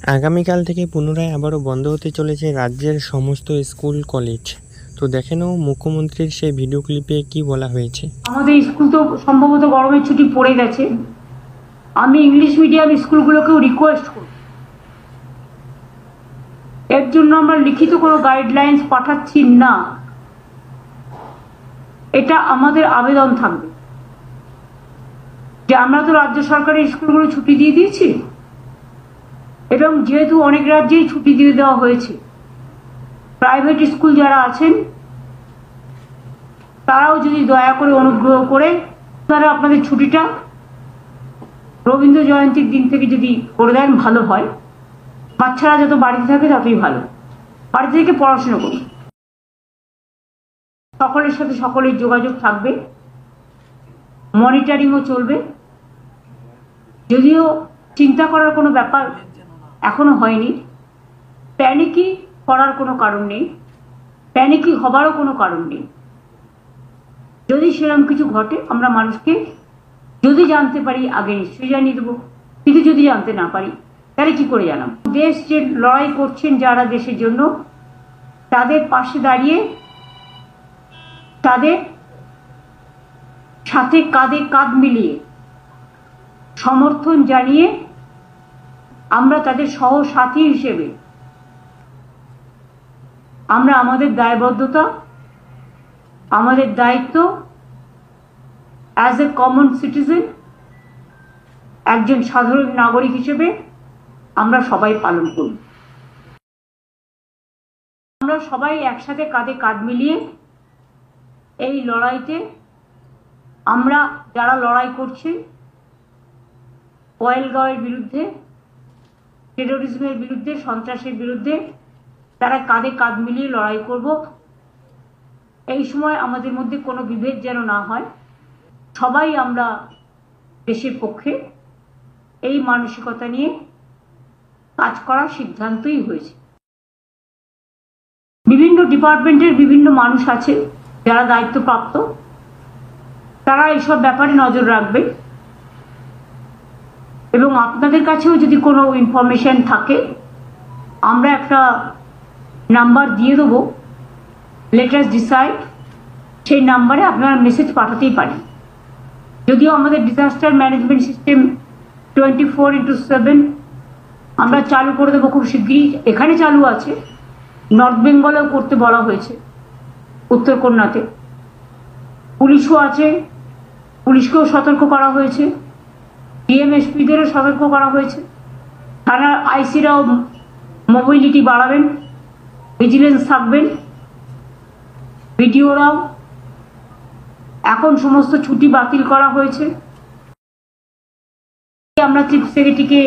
আগামীকাল থেকে পুনরায় আবারও বন্ধ হতে চলেছে রাজ্যের সমস্ত স্কুল কলেজ। তো দেখে নাও মুখ্যমন্ত্রীর সেই ভিডিও ক্লিপে কি বলা হয়েছে। আমাদের স্কুল তো সম্ভবত গরমের ছুটি পড়ে গেছে। আমি ইংলিশ মিডিয়াম স্কুলগুলোকেও রিকোয়েস্ট করব, এর জন্য আমরা লিখিত কোনো গাইডলাইন্স পাঠাচ্ছি না, এটা আমাদের আবেদন থাকবে যে আমরা তো রাজ্য সরকারের স্কুলগুলো ছুটি দিয়ে দিয়েছি, এবং যেহেতু অনেক রাজ্যেই ছুটি দিয়ে দেওয়া হয়েছে, প্রাইভেট স্কুল যারা আছেন তারাও যদি দয়া করে অনুগ্রহ করে তারা আপনাদের ছুটিটা রবীন্দ্র জয়ন্তীর দিন থেকে যদি করে দেন ভালো হয়। বাচ্চারা যত বাড়িতে থাকে ততই ভালো, বাড়িতে থেকে পড়াশোনা করবে, সকলের সাথে সকলের যোগাযোগ থাকবে, মনিটরিংও চলবে। যদিও চিন্তা করার কোনো ব্যাপার এখনো হয়নি, প্যানিকি করার কোনো কারণ নেই, প্যানিকি হবারও কোনো কারণ নেই। যদি সেরকম কিছু ঘটে আমরা মানুষকে যদি জানতে পারি আগে নিশ্চয়ই জানিয়ে দেবো, কিন্তু যদি জানতে না পারি তাহলে কি করে জানাবো? দেশ যে লড়াই করছেন যারা দেশের জন্য, তাদের পাশে দাঁড়িয়ে তাদের সাথে কাঁধে কাঁধ মিলিয়ে সমর্থন জানিয়ে আমরা তাদের সহসাথী হিসেবে আমরা আমাদের দায়বদ্ধতা, আমাদের দায়িত্ব অ্যাজ এ কমন সিটিজেন, একজন সাধারণ নাগরিক হিসেবে আমরা সবাই পালন করব। আমরা সবাই একসাথে কাঁধে কাঁধ মিলিয়ে এই লড়াইতে, আমরা যারা লড়াই করছি পহেলগাঁওয়ের বিরুদ্ধে, টেরোরিজমের বিরুদ্ধে, সন্ত্রাসের বিরুদ্ধে, তারা কাঁধে কাঁধ মিলিয়ে লড়াই করব। এই সময় আমাদের মধ্যে কোনো বিভেদ যেন না হয়, সবাই আমরা দেশের পক্ষে, এই মানসিকতা নিয়ে কাজ করার সিদ্ধান্তই হয়েছে। বিভিন্ন ডিপার্টমেন্টের বিভিন্ন মানুষ আছে যারা দায়িত্বপ্রাপ্ত, তারা এইসব ব্যাপারে নজর রাখবে, এবং আপনাদের কাছেও যদি কোনো ইনফরমেশন থাকে আমরা একটা নাম্বার দিয়ে দেবো, লেট আস ডিসাইড, সেই নাম্বারে আপনারা মেসেজ পাঠাতেই পারেন। যদিও আমাদের ডিজাস্টার ম্যানেজমেন্ট সিস্টেম 24/7 আমরা চালু করে দেবো খুব শীঘ্রই। এখানে চালু আছে, নর্থ বেঙ্গলেও করতে বলা হয়েছে, উত্তরকন্যাতে পুলিশও আছে, পুলিশকেও সতর্ক করা হয়েছে, ডিএমএসপিদেরও সতর্ক করা হয়েছে। থানার আইসিরাও মোবিলিটি বাড়াবেন, ভিজিলেন্স থাকবেন, ভিডিওরাও। এখন সমস্ত ছুটি বাতিল করা হয়েছে। আমরা চিফ সেক্রেটারিকে